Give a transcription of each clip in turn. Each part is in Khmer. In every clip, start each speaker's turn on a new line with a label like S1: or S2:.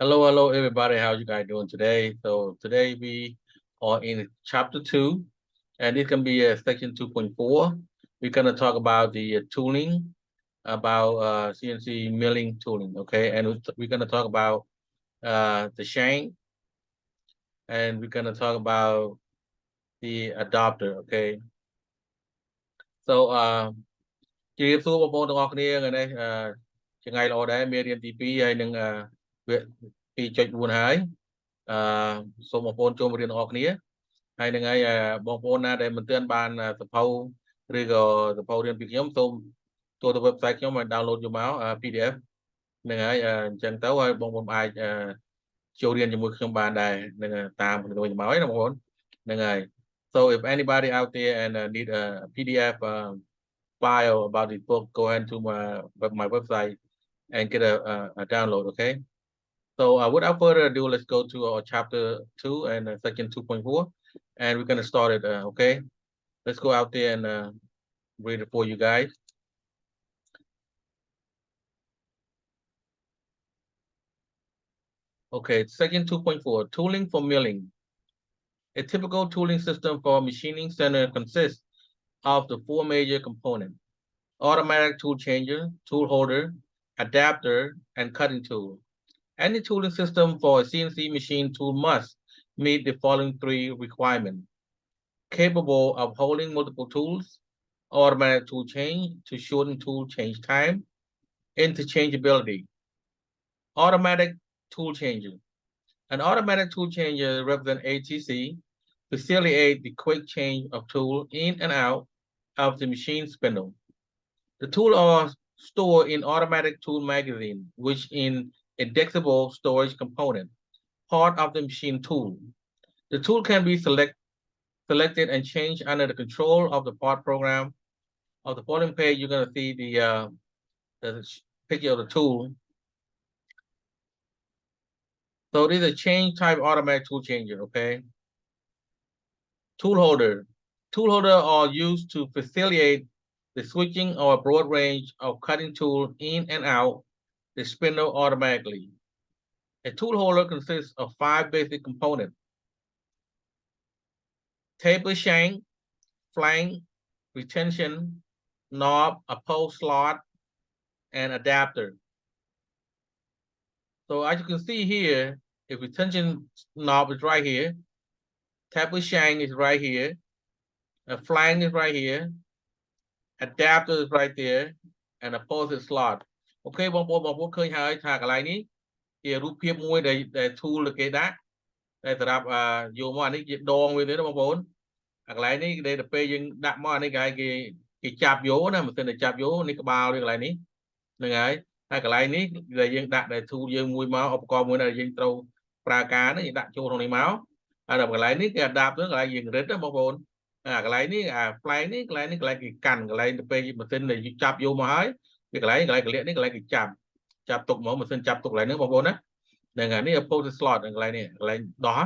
S1: Hello, everybody. How you guys doing today? So today we are in chapter 2, and this can be section 2.4. We're gonna talk about the tooling, about CNC milling tooling, okay? And we're gonna talk about the shank, and we're gonna talk about the adapter, okay? So ជម្រាបសួរបងប្អូនទាំងអស់គ្នាថ្ងៃនេះជាថ្ងៃល្អដែរមេរៀនទី2ហើយនឹងវគ្គ 2.4 ហើយសូមបងប្អូនចូលមករៀនទាំងអស់គ្នាហើយនឹងហើយបងប្អូនណាដែលមិនទាន់បានសភៅឬក៏សភៅរៀនពីខ្ញុំសូមចូលទៅ website ខ្ញុំឲ្យ download យកមក PDF ហ្នឹងហើយអញ្ចឹងទៅហើយបងប្អូនអាចចូលរៀនជាមួយខ្ញុំបានដែរនឹងតាមជំនួយមកហើយណាបងប្អូនហ្នឹងហើយ So if anybody out there and need a PDF file about this book, go ahead to my website and get a download, okay? So without further ado, let's go to our chapter 2 and section 2.4, and we're going to start it, okay? Let's go out there and read it for you guys. Okay, section 2.4, tooling for milling. A typical tooling system for a machining center consists of the 4 major components: automatic tool changer, tool holder, adapter, and cutting tool. Any tooling system for a CNC machine tool must meet the following 3 requirements: capable of holding multiple tools, automatic tool change to shorten tool change time, interchangeability. Automatic tool changer. An automatic tool changer represents ATC, facilitate the quick change of tool in and out of the machine spindle. The tools are stored in automatic tool magazine, which in indexable storage component, part of the machine tool. The tool can be selected and changed under the control of the part program. Of the following page, you're going to see the picture of the tool. So this is a change type automatic tool changer, okay? Tool holder. Tool holder are used to facilitate the switching or a broad range of cutting tool in and out the spindle automatically. A tool holder consists of 5 basic components: taper shank, flank, retention, knob, uphold slot, and adapter. So as you can see here, if retention knob is right here, taper shank is right here, a flank is right here, adapter is right there, and a opposite slot. Okay, បងប្អូនឃើញហើយថាកន្លែងនេះជារូបភាពមួយដែល tool គេដាក់តែសម្រាប់យកមកអានេះជាដងវាទេណាបងប្អូនអាកន្លែងនេះដែលទៅពេលយើងដាក់មកអានេះគេចាប់យកណាម៉ាស៊ីនទៅចាប់យកនេះក្បាលវាកន្លែងនេះហ្នឹងហើយហើយកន្លែងនេះដែលយើងដាក់ដែល tool យើងមួយមកឧបករណ៍មួយដែលយើងត្រូវប្រើការនេះយើងដាក់ចូលក្នុងនេះមកហើយដល់កន្លែងនេះគេ adapt ទៅកន្លែងយើងរឹតណាបងប្អូនអាកន្លែងនេះអា flank នេះកន្លែងនេះកន្លែងគេកាន់កន្លែងទៅពេលម៉ាស៊ីនដែលយើងចាប់យកមកហើយវាកន្លែងកលាក់នេះកន្លែងគេចាប់ទុកមកម៉ាស៊ីនចាប់ទុកកន្លែងហ្នឹងបងប្អូនណាហ្នឹងហើយនេះ opposite slot កន្លែងនេះកន្លែងដោះ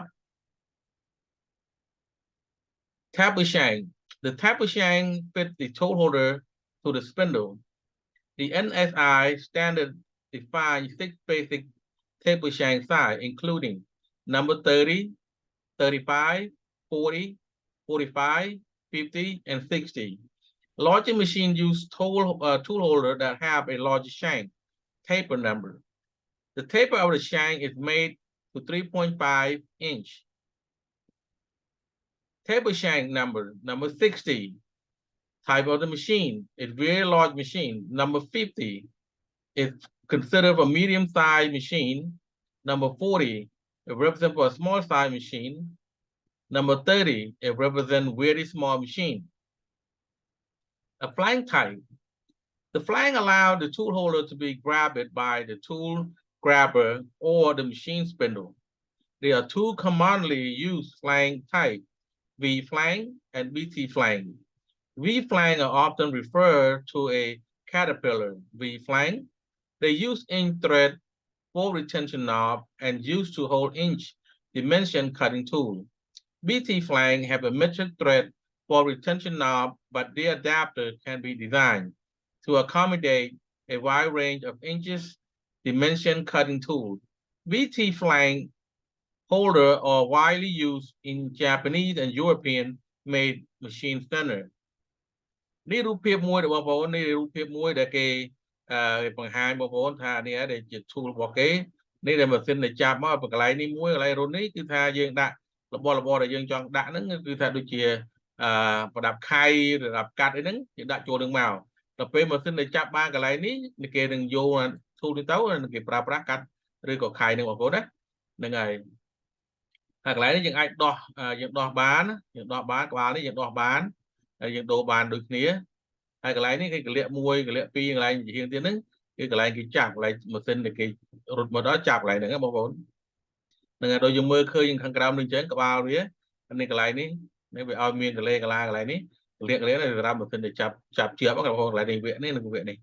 S1: taper shank. The taper shank fits the tool holder to the spindle. The NSI standard defines 6 basic taper shank size, including number 30, 35, 40, 45, 50, and 60. Larger machines use tool holder that have a larger shank taper number. The taper of the shank is made to 3.5 inch. Taper shank number 60. Type of the machine is very large machine. Number 50 is considered a medium-sized machine. Number 40 it represents a small-sized machine. Number 30 it represents very small machine. A flank type. The flank allows the tool holder to be grabbed by the tool grabber or the machine spindle. There are 2 commonly used flank types: V flank and BT flank. V flank are often referred to a caterpillar V flank. They use inch thread for retention knob and used to hold inch dimension cutting tool. BT flank have a metric thread for retention knob, but their adapter can be designed to accommodate a wide range of inches dimension cutting tool. VT flank holder are widely used in Japanese and European made machine standard នេះរូបភាពមួយរបស់បងប្អូននេះរូបភាពមួយដែលគេបង្ហាញបងប្អូនថានេះដែលជា tool របស់គេនេះដែលម៉ាស៊ីនដែលចាប់មកកន្លែងនេះមួយកន្លែងរុននេះគឺថាយើងដាក់របស់ដែលយើងចង់ដាក់ហ្នឹងគឺថាដូចជាប្រដាប់ខៃប្រដាប់កាត់អីហ្នឹងយើងដាក់ចូលនឹងមកដល់ពេលម៉ាស៊ីនដែលចាប់បានកន្លែងនេះគេនឹងយក tool នេះទៅគេប្រើប្រាស់កាត់ឬក៏ខៃហ្នឹងបងប្អូនណាហ្នឹងហើយកន្លែងនេះយើងអាចដោះបានក្បាលនេះយើងដោះបានហើយយើងដូរបានដូចគ្នាហើយកន្លែងនេះគេកលាក់1កលាក់2កន្លែងជាងទៀតហ្នឹងគឺកន្លែងគេចាប់កន្លែងម៉ាស៊ីនដែលគេរត់មកដល់ចាប់កន្លែងហ្នឹងបងប្អូនហ្នឹងហើយដូចយើងមើលឃើញខាងក្រោមនេះអញ្ចឹងក្បាលវានេះកន្លែងនេះវាឲ្យមានកន្លែងកន្លែងនេះកលាក់សម្រាប់ម៉ាស៊ីនដែលចាប់ជាប់បងប្អូនកន្លែងនេះវគ្គនេះនិងវគ្គនេះ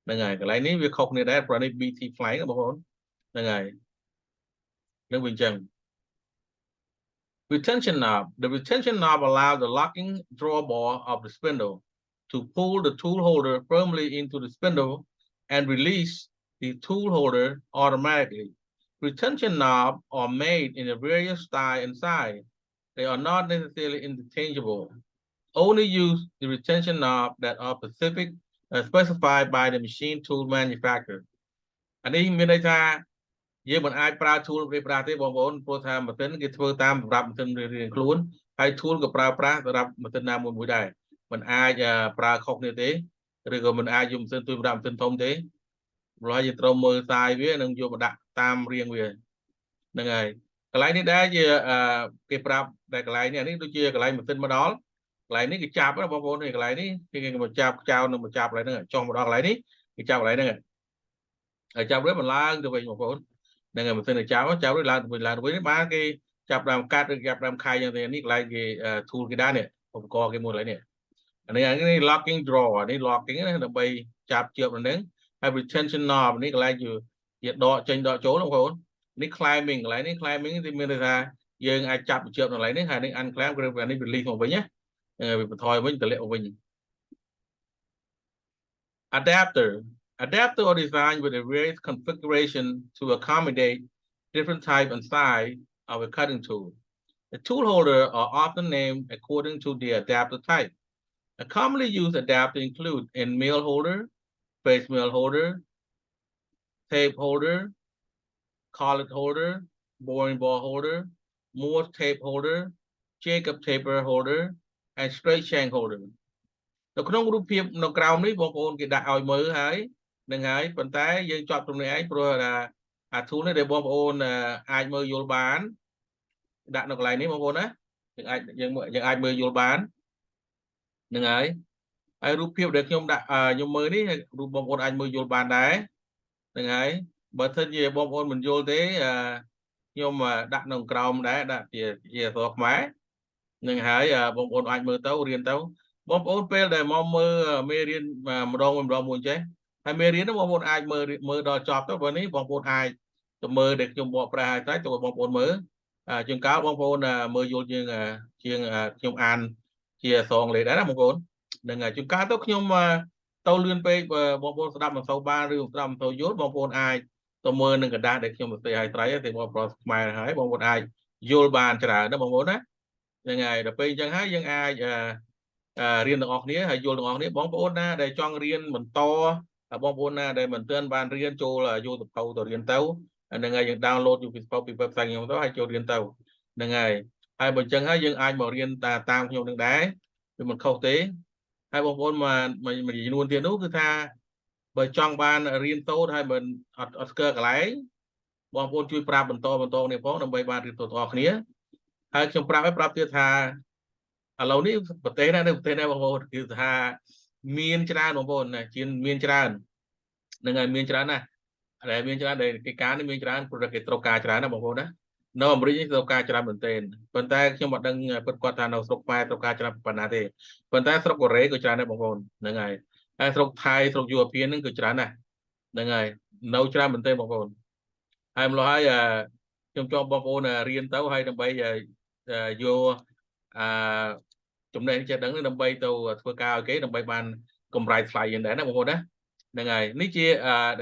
S1: ហ្នឹងហើយកន្លែងនេះវាខុសគ្នាដែរព្រោះនេះ BT flank បងប្អូនហ្នឹងហើយនឹងវាអញ្ចឹងRetention knob. The retention knob allows the locking drawbar of the spindle to pull the tool holder firmly into the spindle and release the tool holder automatically. Retention knobs are made in a various styles and size. They are not necessarily interchangeable. Only use the retention knob that are specified by the machine tool manufacturer. អានេះមានន័យថាយើងមិនអាចប្រើ tool ទេបងប្អូនព្រោះថាម៉ាស៊ីនគេធ្វើតាមសម្រាប់ម៉ាស៊ីនរៀងខ្លួនហើយ tool ក៏ប្រើប្រាស់សម្រាប់ម៉ាស៊ីនណាមួយដែរមិនអាចប្រើខុសគ្នាទេឬក៏មិនអាចយកម៉ាស៊ីនទូសម្រាប់ម៉ាស៊ីនធំទេព្រោះយើងត្រូវមើលសាយវានិងយកមកដាក់តាមរៀងវាហ្នឹងហើយកន្លែងនេះដែរជាគេប្រាប់តែកន្លែងនេះដូចជាកន្លែងម៉ាស៊ីនមកដល់កន្លែងនេះគេចាប់ណាបងប្អូននេះកន្លែងនេះគេមកចាប់ចោលនិងមកចាប់កន្លែងហ្នឹងចុះមកដល់កន្លែងនេះគេចាប់កន្លែងហ្នឹងហើយចាប់វាបន្ឡើងទៅវិញបងប្អូនហ្នឹងហើយម៉ាស៊ីនចាប់រួចឡើងទៅវិញបានគេចាប់ដើមកាត់ឬចាប់ដើមខៃយ៉ាងនេះកន្លែងគេ tool គេដែរនេះឧបករណ៍គេមួយកន្លែងនេះអានេះ locking draw នេះ locking ណាដើម្បីចាប់ជាប់នឹងហើយ retention knob នេះកន្លែងជាដកចេញដកចូលបងប្អូននេះ climbing កន្លែងនេះ climbing គឺមានន័យថាយើងអាចចាប់ជាប់នៅកន្លែងនេះហើយនេះ unclamp ឬនេះ release មកវិញណាវាបន្ថយវិញតម្លាក់មកវិញ Adapter are designed with a various configuration to accommodate different type and size of a cutting tool. The tool holder are often named according to the adapter type. A commonly used adapter include a mill holder, face mill holder, tape holder, collet holder, boring ball holder, Morse tape holder, Jacob taper holder, and straight shank holder. នៅក្នុងរូបភាពនៅក្រោមនេះបងប្អូនគេដាក់ឲ្យមើលហើយនឹងហើយប៉ុន្តែយើងចប់ត្រឹមនេះឯងព្រោះថាអា tool នេះដែលបងប្អូនអាចមើលយល់បានដាក់នៅកន្លែងនេះបងប្អូនណាយើងអាចមើលយល់បាននឹងហើយរូបភាពដែលខ្ញុំដាក់ខ្ញុំមើលនេះរូបបងប្អូនអាចមើលយល់បានដែរនឹងហើយបើសិនជាបងប្អូនមិនយល់ទេខ្ញុំដាក់នៅក្រោមដែរដាក់ជាអក្សរខ្មែរនឹងហើយបងប្អូនអាចមើលទៅរៀនទៅបងប្អូនពេលដែលមកមើលមេរៀនម្ដងមួយចេះហើយមេរៀនហ្នឹងបងប្អូនអាចមើលដល់ចប់ទៅបើនេះបងប្អូនអាចទៅមើលដែលខ្ញុំបកប្រែឲ្យតែទៅបងប្អូនមើលជាងកាលបងប្អូនមើលយល់ជាងខ្ញុំអានជាអក្សរអង់គ្លេសដែរណាបងប្អូននឹងជាងកាលទៅខ្ញុំទៅលឿនពេកបងប្អូនស្ដាប់មិនសូវបានឬស្ដាប់មិនសូវយល់បងប្អូនអាចទៅមើលនឹងกระดาษដែលខ្ញុំសរសេរឲ្យត្រៃទេបងប្អូនខ្មែរហើយបងប្អូនអាចយល់បានច្រើនណាបងប្អូនណាហ្នឹងហើយដល់ពេលអញ្ចឹងហើយយើងអាចរៀនទាំងអស់គ្នាហើយយល់ទាំងអស់គ្នាបងប្អូនណាដែលចង់រៀនបន្តបងប្អូនណាដែលមិនទាន់បានរៀនចូលយកទៅទៅរៀនទៅហ្នឹងហើយយើង download ពី website ខ្ញុំទៅហើយចូលរៀនទៅហ្នឹងហើយបើអញ្ចឹងហើយយើងអាចមករៀនតាមខ្ញុំនឹងដែរវាមិនខុសទេហើយបងប្អូនមួយចំនួនទៀតនោះគឺថាបើចង់បានរៀនសូត្រហើយមិនអត់ស្គាល់កន្លែងបងប្អូនជួយប្រាប់បន្តនេះផងដើម្បីបានរៀនសូត្រទាំងអស់គ្នាហើយខ្ញុំប្រាប់ទៀតថាឥឡូវនេះប្រទេសណាបងប្អូនគឺថាមានច្រើនបងប្អូនណាជាមានច្រើនហ្នឹងហើយមានច្រើនណាស់ដែលមានច្រើនដែលកិច្ចការនេះមានច្រើនព្រោះគេត្រូវការច្រើនណាបងប្អូនណានៅអាមេរិកនេះត្រូវការច្រើនមែនទែនប៉ុន្តែខ្ញុំអត់ដឹងពិតគាត់ថានៅស្រុកខ្មែរត្រូវការច្រើនប៉ុណ្ណាទេប៉ុន្តែស្រុកកូរ៉េក៏ច្រើនដែរបងប្អូនហ្នឹងហើយស្រុកថៃស្រុកយូរ៉ូពីហ្នឹងក៏ច្រើនណាស់ហ្នឹងហើយនៅច្រើនមែនទែនបងប្អូនហើយម្ល៉េះហើយខ្ញុំចង់បងប្អូនរៀនទៅហើយដើម្បីយកចំណេះចេះដឹងដើម្បីទៅធ្វើការឲ្យគេដើម្បីបានកម្រៃថ្លៃយ៉ាងដែរណាបងប្អូនណាហ្នឹងហើយនេះជា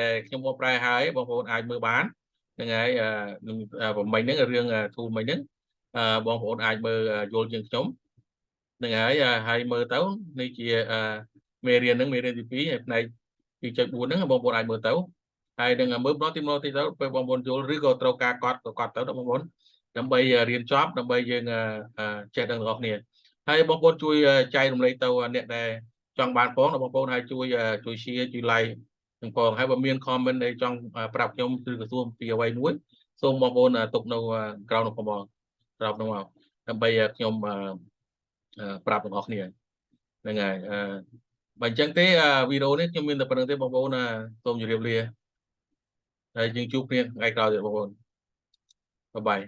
S1: ដែលខ្ញុំបកប្រែឲ្យបងប្អូនអាចមើលបាន ហ្នឹងហើយប្រមិញហ្នឹងរឿងធូលមិញហ្នឹងបងប្អូនអាចមើលយល់ជាងខ្ញុំហ្នឹងហើយមើលទៅនេះជាមេរៀនហ្នឹងមេរៀនទី2ហើយផ្នែក 2.4 ហ្នឹងបងប្អូនអាចមើលទៅហើយនឹងមើលម្ដងទីទៅពេលបងប្អូនយល់ឬក៏ត្រូវការកត់ទៅដល់បងប្អូនដើម្បីរៀនចប់ដើម្បីយើងចេះដឹងទាំងអស់គ្នាហើយបងប្អូនជួយចែករំលែកទៅអ្នកដែលចង់បានផងបងប្អូនហើយជួយ share ជួយ like ទាំងផងហើយបើមាន comment ដែលចង់ប្រាប់ខ្ញុំឬក៏សួរពីអ្វីមួយសូមបងប្អូនទុកនៅក្រោមនោះផងប្រាប់នោះមកដើម្បីខ្ញុំប្រាប់ទាំងអស់គ្នាហ្នឹងហើយបើអញ្ចឹងទេវីដេអូនេះខ្ញុំមានតែប៉ុណ្្នឹងទេបងប្អូនសូមជម្រាបលាហើយយើងជួបគ្នាថ្ងៃក្រោយទៀតបងប្អូនបាយបាយ